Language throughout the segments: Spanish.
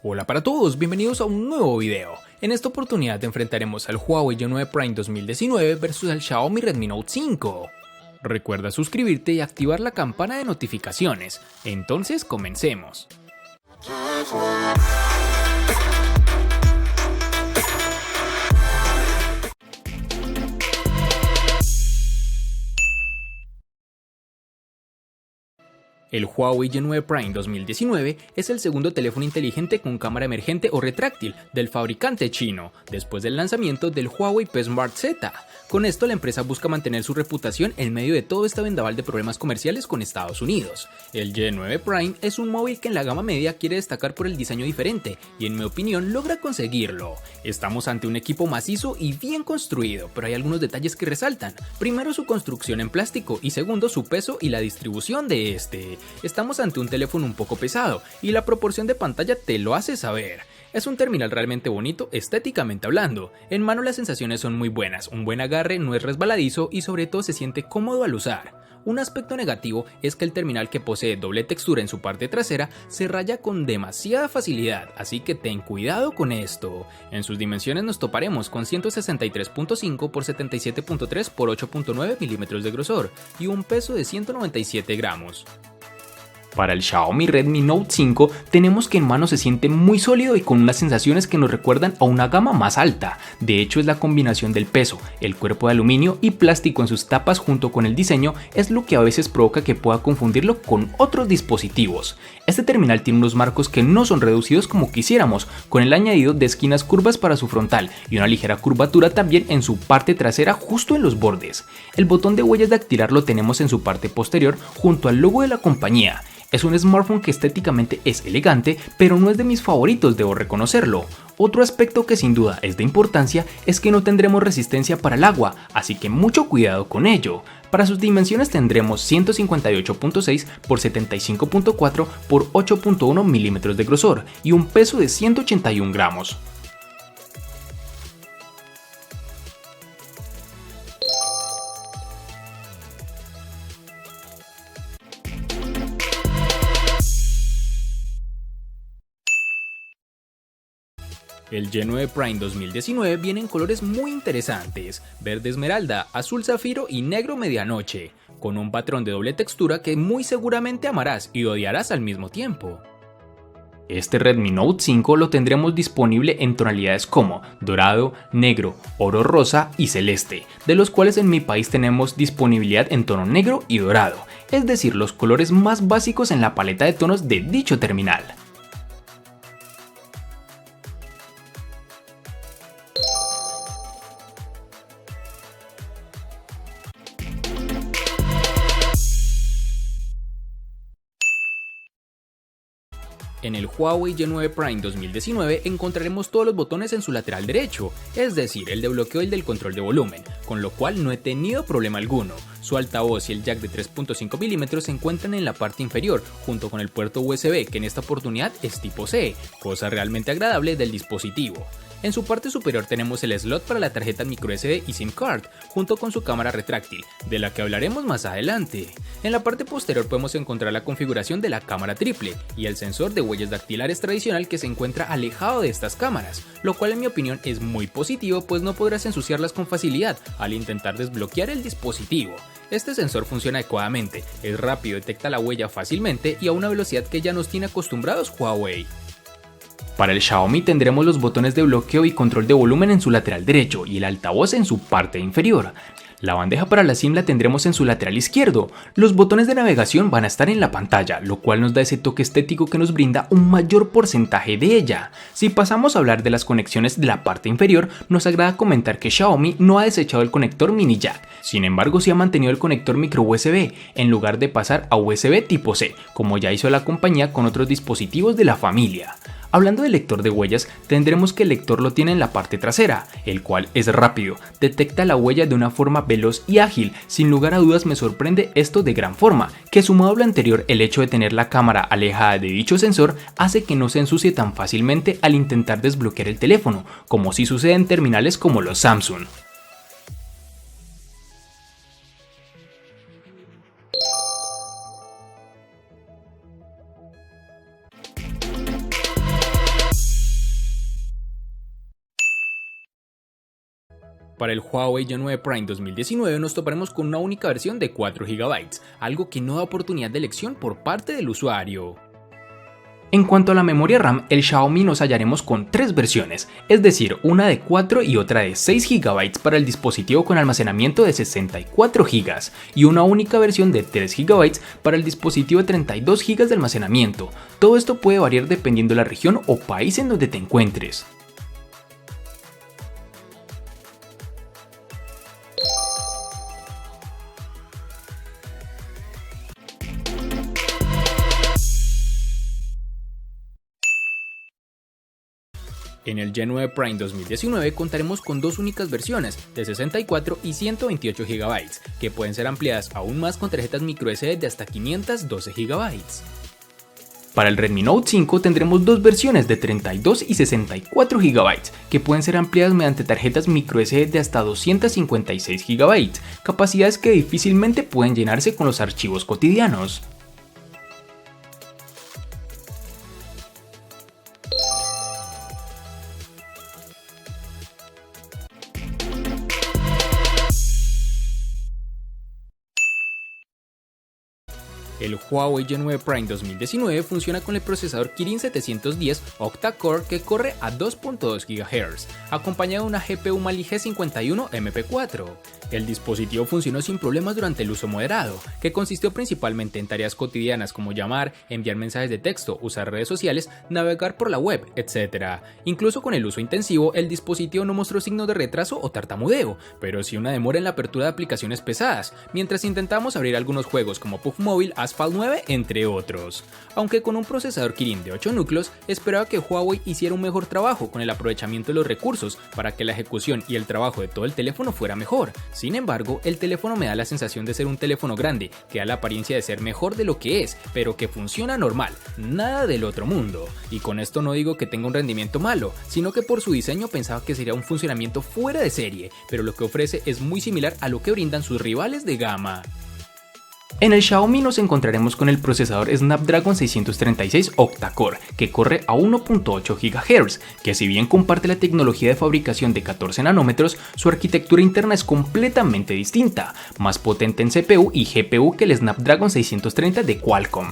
Hola para todos, bienvenidos a un nuevo video. En esta oportunidad enfrentaremos al Huawei G9 Prime 2019 versus el Xiaomi Redmi Note 5. Recuerda suscribirte y activar la campana de notificaciones. Entonces comencemos. El Huawei G9 Prime 2019 es el segundo teléfono inteligente con cámara emergente o retráctil del fabricante chino, después del lanzamiento del Huawei P Smart Z. Con esto la empresa busca mantener su reputación en medio de todo este vendaval de problemas comerciales con Estados Unidos. El G9 Prime es un móvil que en la gama media quiere destacar por el diseño diferente y en mi opinión logra conseguirlo. Estamos ante un equipo macizo y bien construido, pero hay algunos detalles que resaltan. Primero, su construcción en plástico y segundo, su peso y la distribución de este. Estamos ante un teléfono un poco pesado y la proporción de pantalla te lo hace saber. Es un terminal realmente bonito estéticamente hablando. En mano las sensaciones son muy buenas, un buen agarre, no es resbaladizo y sobre todo se siente cómodo al usar. Un aspecto negativo es que el terminal, que posee doble textura en su parte trasera, se raya con demasiada facilidad, así que ten cuidado con esto. En sus dimensiones nos toparemos con 163.5 x 77.3 x 8.9 milímetros de grosor y un peso de 197 gramos. Para el Xiaomi Redmi Note 5 tenemos que en mano se siente muy sólido y con unas sensaciones que nos recuerdan a una gama más alta. De hecho, es la combinación del peso, el cuerpo de aluminio y plástico en sus tapas junto con el diseño es lo que a veces provoca que pueda confundirlo con otros dispositivos. Este terminal tiene unos marcos que no son reducidos como quisiéramos, con el añadido de esquinas curvas para su frontal y una ligera curvatura también en su parte trasera justo en los bordes. El botón de huellas dactilar lo tenemos en su parte posterior junto al logo de la compañía. Es un smartphone que estéticamente es elegante, pero no es de mis favoritos, debo reconocerlo. Otro aspecto que sin duda es de importancia es que no tendremos resistencia para el agua, así que mucho cuidado con ello. Para sus dimensiones tendremos 158.6 x 75.4 x 8.1 milímetros de grosor y un peso de 181 gramos. El G9 Prime 2019 viene en colores muy interesantes, verde esmeralda, azul zafiro y negro medianoche, con un patrón de doble textura que muy seguramente amarás y odiarás al mismo tiempo. Este Redmi Note 5 lo tendremos disponible en tonalidades como dorado, negro, oro rosa y celeste, de los cuales en mi país tenemos disponibilidad en tono negro y dorado, es decir, los colores más básicos en la paleta de tonos de dicho terminal. En el Huawei G9 Prime 2019 encontraremos todos los botones en su lateral derecho, es decir, el de bloqueo y el del control de volumen, con lo cual no he tenido problema alguno. Su altavoz y el jack de 3.5 mm se encuentran en la parte inferior, junto con el puerto USB, que en esta oportunidad es tipo C, cosa realmente agradable del dispositivo. En su parte superior tenemos el slot para la tarjeta microSD y SIM card, junto con su cámara retráctil, de la que hablaremos más adelante. En la parte posterior podemos encontrar la configuración de la cámara triple y el sensor de huellas dactilares tradicional que se encuentra alejado de estas cámaras, lo cual en mi opinión es muy positivo, pues no podrás ensuciarlas con facilidad al intentar desbloquear el dispositivo. Este sensor funciona adecuadamente, es rápido, detecta la huella fácilmente y a una velocidad que ya nos tiene acostumbrados Huawei. Para el Xiaomi tendremos los botones de bloqueo y control de volumen en su lateral derecho y el altavoz en su parte inferior. La bandeja para la SIM la tendremos en su lateral izquierdo. Los botones de navegación van a estar en la pantalla, lo cual nos da ese toque estético que nos brinda un mayor porcentaje de ella. Si pasamos a hablar de las conexiones de la parte inferior, nos agrada comentar que Xiaomi no ha desechado el conector mini jack. Sin embargo, sí ha mantenido el conector micro USB, en lugar de pasar a USB tipo C, como ya hizo la compañía con otros dispositivos de la familia. Hablando del lector de huellas, tendremos que el lector lo tiene en la parte trasera, el cual es rápido, detecta la huella de una forma veloz y ágil. Sin lugar a dudas me sorprende esto de gran forma, que sumado a lo anterior, el hecho de tener la cámara alejada de dicho sensor hace que no se ensucie tan fácilmente al intentar desbloquear el teléfono, como si sucede en terminales como los Samsung. Para el Huawei G9 Prime 2019 nos toparemos con una única versión de 4 GB, algo que no da oportunidad de elección por parte del usuario. En cuanto a la memoria RAM, el Xiaomi nos hallaremos con 3 versiones, es decir, una de 4 y otra de 6 GB para el dispositivo con almacenamiento de 64 GB y una única versión de 3 GB para el dispositivo de 32 GB de almacenamiento. Todo esto puede variar dependiendo de la región o país en donde te encuentres. En el G9 Prime 2019 contaremos con 2 únicas versiones de 64 y 128 GB, que pueden ser ampliadas aún más con tarjetas microSD de hasta 512 GB. Para el Redmi Note 5 tendremos 2 versiones de 32 y 64 GB, que pueden ser ampliadas mediante tarjetas microSD de hasta 256 GB, capacidades que difícilmente pueden llenarse con los archivos cotidianos. El Huawei G9 Prime 2019 funciona con el procesador Kirin 710 octa-core que corre a 2.2 GHz, acompañado de una GPU Mali G51 MP4. El dispositivo funcionó sin problemas durante el uso moderado, que consistió principalmente en tareas cotidianas como llamar, enviar mensajes de texto, usar redes sociales, navegar por la web, etc. Incluso con el uso intensivo, el dispositivo no mostró signos de retraso o tartamudeo, pero sí una demora en la apertura de aplicaciones pesadas, mientras intentamos abrir algunos juegos como PUBG Mobile, Asphalt 9, entre otros. Aunque con un procesador Kirin de 8 núcleos, esperaba que Huawei hiciera un mejor trabajo con el aprovechamiento de los recursos para que la ejecución y el trabajo de todo el teléfono fuera mejor. Sin embargo, el teléfono me da la sensación de ser un teléfono grande, que da la apariencia de ser mejor de lo que es, pero que funciona normal, nada del otro mundo. Y con esto no digo que tenga un rendimiento malo, sino que por su diseño pensaba que sería un funcionamiento fuera de serie, pero lo que ofrece es muy similar a lo que brindan sus rivales de gama. En el Xiaomi nos encontraremos con el procesador Snapdragon 636 octa-core, que corre a 1.8 GHz, que si bien comparte la tecnología de fabricación de 14 nanómetros, su arquitectura interna es completamente distinta, más potente en CPU y GPU que el Snapdragon 630 de Qualcomm.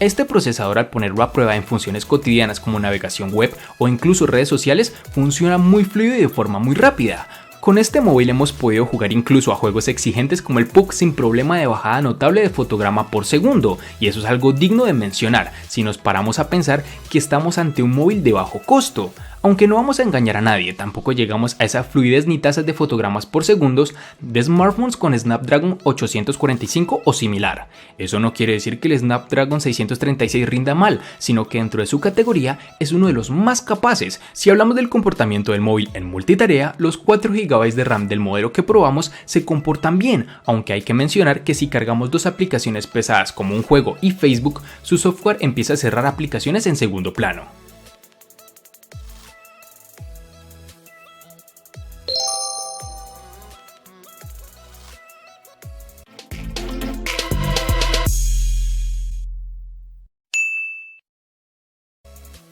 Este procesador, al ponerlo a prueba en funciones cotidianas como navegación web o incluso redes sociales, funciona muy fluido y de forma muy rápida. Con este móvil hemos podido jugar incluso a juegos exigentes como el PUBG sin problema de bajada notable de fotograma por segundo, y eso es algo digno de mencionar si nos paramos a pensar que estamos ante un móvil de bajo costo. Aunque no vamos a engañar a nadie, tampoco llegamos a esa fluidez ni tasas de fotogramas por segundos de smartphones con Snapdragon 845 o similar. Eso no quiere decir que el Snapdragon 636 rinda mal, sino que dentro de su categoría es uno de los más capaces. Si hablamos del comportamiento del móvil en multitarea, los 4 GB de RAM del modelo que probamos se comportan bien, aunque hay que mencionar que si cargamos 2 aplicaciones pesadas como un juego y Facebook, su software empieza a cerrar aplicaciones en segundo plano.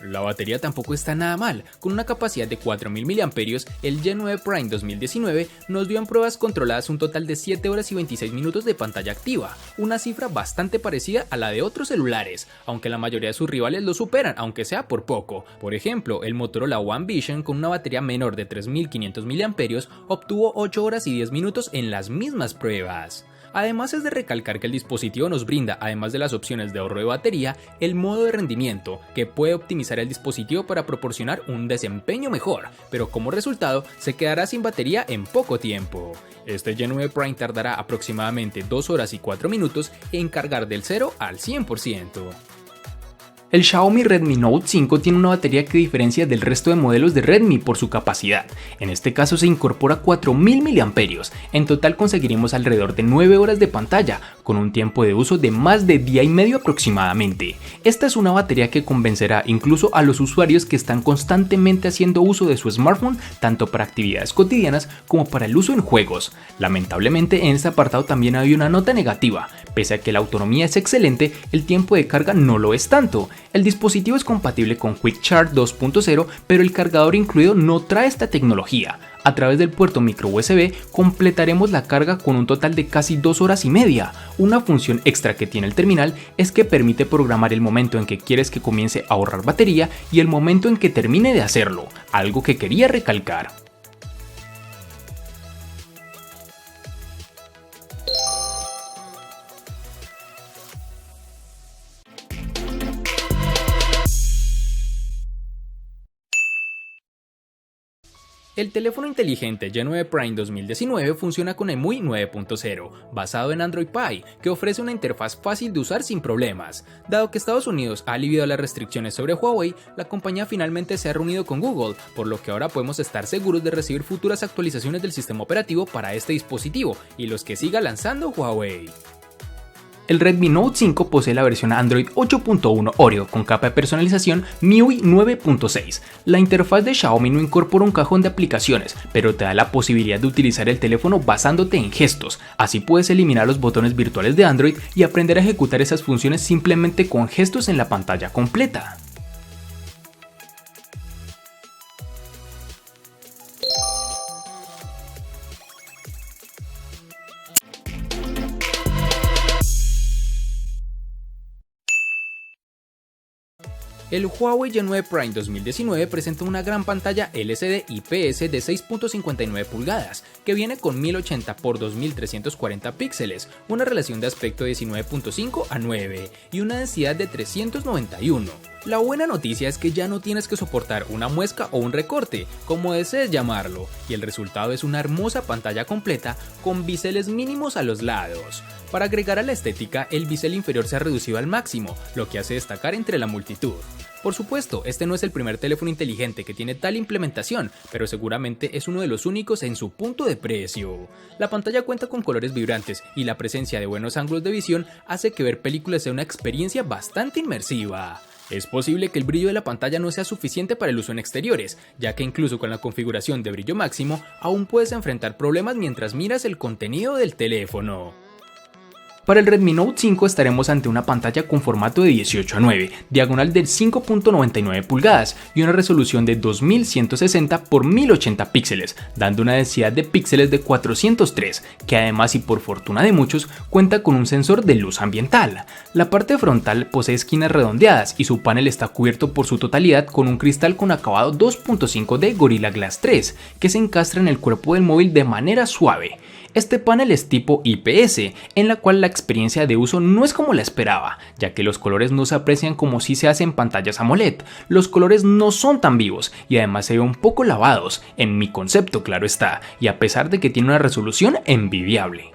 La batería tampoco está nada mal, con una capacidad de 4000 mAh, el G9 Prime 2019 nos dio en pruebas controladas un total de 7 horas y 26 minutos de pantalla activa, una cifra bastante parecida a la de otros celulares, aunque la mayoría de sus rivales lo superan, aunque sea por poco. Por ejemplo, el Motorola One Vision con una batería menor de 3500 mAh obtuvo 8 horas y 10 minutos en las mismas pruebas. Además es de recalcar que el dispositivo nos brinda, además de las opciones de ahorro de batería, el modo de rendimiento, que puede optimizar el dispositivo para proporcionar un desempeño mejor, pero como resultado se quedará sin batería en poco tiempo. Este G9 Prime tardará aproximadamente 2 horas y 4 minutos en cargar del 0 al 100%. El Xiaomi Redmi Note 5 tiene una batería que diferencia del resto de modelos de Redmi por su capacidad. En este caso se incorpora 4000 mAh. En total conseguiremos alrededor de 9 horas de pantalla, con un tiempo de uso de más de día y medio aproximadamente. Esta es una batería que convencerá incluso a los usuarios que están constantemente haciendo uso de su smartphone, tanto para actividades cotidianas como para el uso en juegos. Lamentablemente en este apartado también hay una nota negativa. Pese a que la autonomía es excelente, el tiempo de carga no lo es tanto. El dispositivo es compatible con Quick Charge 2.0, pero el cargador incluido no trae esta tecnología. A través del puerto micro USB completaremos la carga con un total de casi 2 horas y media. Una función extra que tiene el terminal es que permite programar el momento en que quieres que comience a ahorrar batería y el momento en que termine de hacerlo, algo que quería recalcar. El teléfono inteligente Genue Prime 2019 funciona con EMUI 9.0, basado en Android Pie, que ofrece una interfaz fácil de usar sin problemas. Dado que Estados Unidos ha aliviado las restricciones sobre Huawei, la compañía finalmente se ha reunido con Google, por lo que ahora podemos estar seguros de recibir futuras actualizaciones del sistema operativo para este dispositivo y los que siga lanzando Huawei. El Redmi Note 5 posee la versión Android 8.1 Oreo con capa de personalización MIUI 9.6. La interfaz de Xiaomi no incorpora un cajón de aplicaciones, pero te da la posibilidad de utilizar el teléfono basándote en gestos. Así puedes eliminar los botones virtuales de Android y aprender a ejecutar esas funciones simplemente con gestos en la pantalla completa. El Huawei Genue Prime 2019 presenta una gran pantalla LCD IPS de 6.59 pulgadas, que viene con 1080 x 2340 píxeles, una relación de aspecto de 19.5 a 9 y una densidad de 391. La buena noticia es que ya no tienes que soportar una muesca o un recorte, como desees llamarlo, y el resultado es una hermosa pantalla completa con biseles mínimos a los lados. Para agregar a la estética, el bisel inferior se ha reducido al máximo, lo que hace destacar entre la multitud. Por supuesto, este no es el primer teléfono inteligente que tiene tal implementación, pero seguramente es uno de los únicos en su punto de precio. La pantalla cuenta con colores vibrantes y la presencia de buenos ángulos de visión hace que ver películas sea una experiencia bastante inmersiva. Es posible que el brillo de la pantalla no sea suficiente para el uso en exteriores, ya que incluso con la configuración de brillo máximo, aún puedes enfrentar problemas mientras miras el contenido del teléfono. Para el Redmi Note 5 estaremos ante una pantalla con formato de 18:9, diagonal de 5.99 pulgadas y una resolución de 2160 x 1080 píxeles, dando una densidad de píxeles de 403, que además y por fortuna de muchos, cuenta con un sensor de luz ambiental. La parte frontal posee esquinas redondeadas y su panel está cubierto por su totalidad con un cristal con acabado 2.5 de Gorilla Glass 3, que se encastra en el cuerpo del móvil de manera suave. Este panel es tipo IPS, en la cual la experiencia de uso no es como la esperaba, ya que los colores no se aprecian como si se hace en pantallas AMOLED. Los colores no son tan vivos y además se ven un poco lavados, en mi concepto claro está, y a pesar de que tiene una resolución envidiable.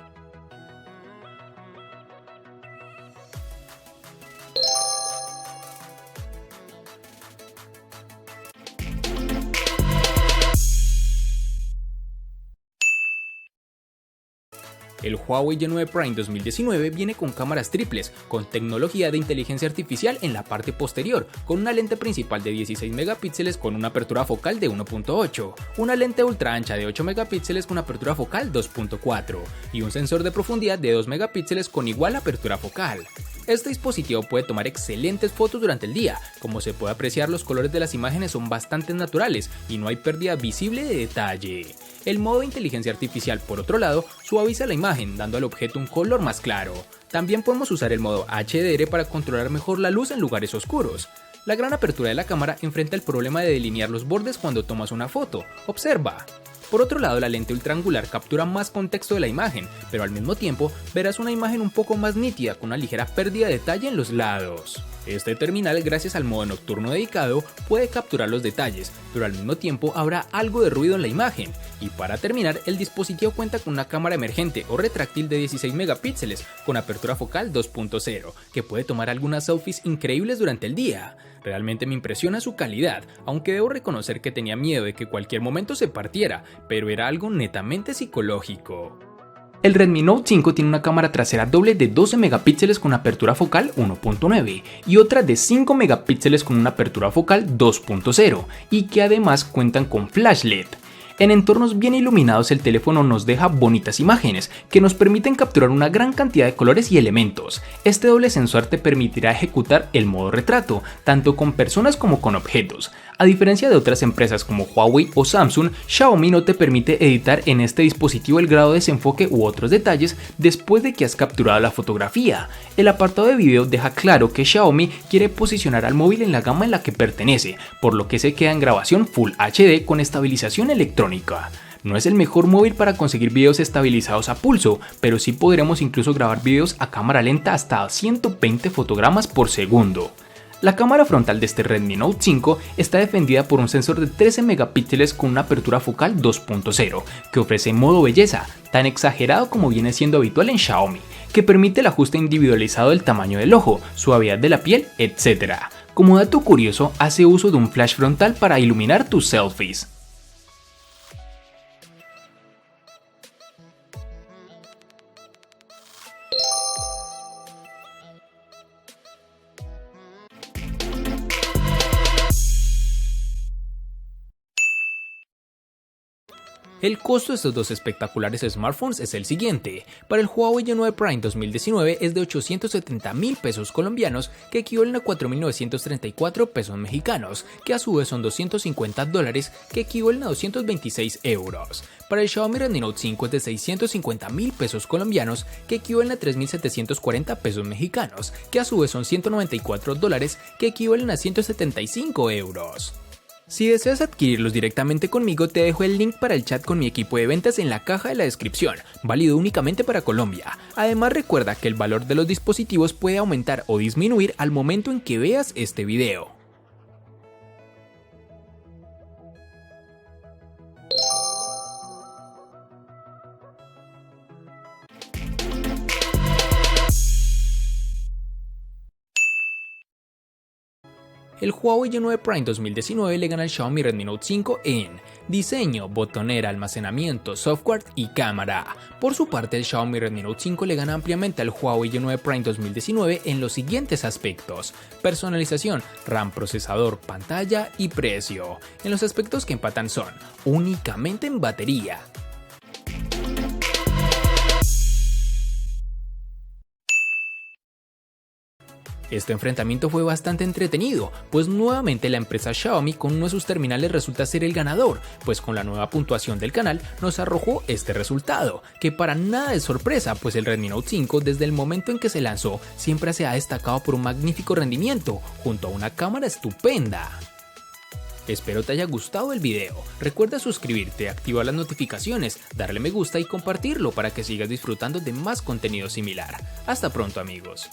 El Huawei Genue Prime 2019 viene con cámaras triples, con tecnología de inteligencia artificial en la parte posterior, con una lente principal de 16 megapíxeles con una apertura focal de 1.8, una lente ultra ancha de 8 megapíxeles con apertura focal 2.4 y un sensor de profundidad de 2 megapíxeles con igual apertura focal. Este dispositivo puede tomar excelentes fotos durante el día, como se puede apreciar los colores de las imágenes son bastante naturales y no hay pérdida visible de detalle. El modo de inteligencia artificial, por otro lado, suaviza la imagen, dando al objeto un color más claro. También podemos usar el modo HDR para controlar mejor la luz en lugares oscuros. La gran apertura de la cámara enfrenta el problema de delinear los bordes cuando tomas una foto. Observa. Por otro lado, la lente ultraangular captura más contexto de la imagen, pero al mismo tiempo verás una imagen un poco más nítida con una ligera pérdida de detalle en los lados. Este terminal, gracias al modo nocturno dedicado, puede capturar los detalles, pero al mismo tiempo habrá algo de ruido en la imagen. Y para terminar, el dispositivo cuenta con una cámara emergente o retráctil de 16 megapíxeles con apertura focal 2.0, que puede tomar algunas selfies increíbles durante el día. Realmente me impresiona su calidad, aunque debo reconocer que tenía miedo de que cualquier momento se partiera, pero era algo netamente psicológico. El Redmi Note 5 tiene una cámara trasera doble de 12 megapíxeles con apertura focal 1.9 y otra de 5 megapíxeles con una apertura focal 2.0 y que además cuentan con flash LED. En entornos bien iluminados el teléfono nos deja bonitas imágenes que nos permiten capturar una gran cantidad de colores y elementos. Este doble sensor te permitirá ejecutar el modo retrato, tanto con personas como con objetos. A diferencia de otras empresas como Huawei o Samsung, Xiaomi no te permite editar en este dispositivo el grado de desenfoque u otros detalles después de que has capturado la fotografía. El apartado de video deja claro que Xiaomi quiere posicionar al móvil en la gama en la que pertenece, por lo que se queda en grabación Full HD con estabilización electrónica. No es el mejor móvil para conseguir videos estabilizados a pulso, pero sí podremos incluso grabar videos a cámara lenta hasta 120 fotogramas por segundo. La cámara frontal de este Redmi Note 5 está defendida por un sensor de 13 megapíxeles con una apertura focal 2.0, que ofrece modo belleza, tan exagerado como viene siendo habitual en Xiaomi, que permite el ajuste individualizado del tamaño del ojo, suavidad de la piel, etc. Como dato curioso, hace uso de un flash frontal para iluminar tus selfies. El costo de estos dos espectaculares smartphones es el siguiente. Para el Huawei Y9 Prime 2019 es de 870.000 pesos colombianos, que equivalen a 4.934 pesos mexicanos, que a su vez son $250, que equivalen a 226 euros. Para el Xiaomi Redmi Note 5 es de 650.000 pesos colombianos, que equivalen a 3.740 pesos mexicanos, que a su vez son $194, que equivalen a 175 euros. Si deseas adquirirlos directamente conmigo, te dejo el link para el chat con mi equipo de ventas en la caja de la descripción, válido únicamente para Colombia. Además, recuerda que el valor de los dispositivos puede aumentar o disminuir al momento en que veas este video. El Huawei Y9 Prime 2019 le gana al Xiaomi Redmi Note 5 en diseño, botonera, almacenamiento, software y cámara. Por su parte, el Xiaomi Redmi Note 5 le gana ampliamente al Huawei Y9 Prime 2019 en los siguientes aspectos: personalización, RAM, procesador, pantalla y precio. En los aspectos que empatan son únicamente en batería. Este enfrentamiento fue bastante entretenido, pues nuevamente la empresa Xiaomi con uno de sus terminales resulta ser el ganador, pues con la nueva puntuación del canal nos arrojó este resultado, que para nada es sorpresa, pues el Redmi Note 5 desde el momento en que se lanzó siempre se ha destacado por un magnífico rendimiento, junto a una cámara estupenda. Espero te haya gustado el video, recuerda suscribirte, activar las notificaciones, darle me gusta y compartirlo para que sigas disfrutando de más contenido similar. Hasta pronto amigos.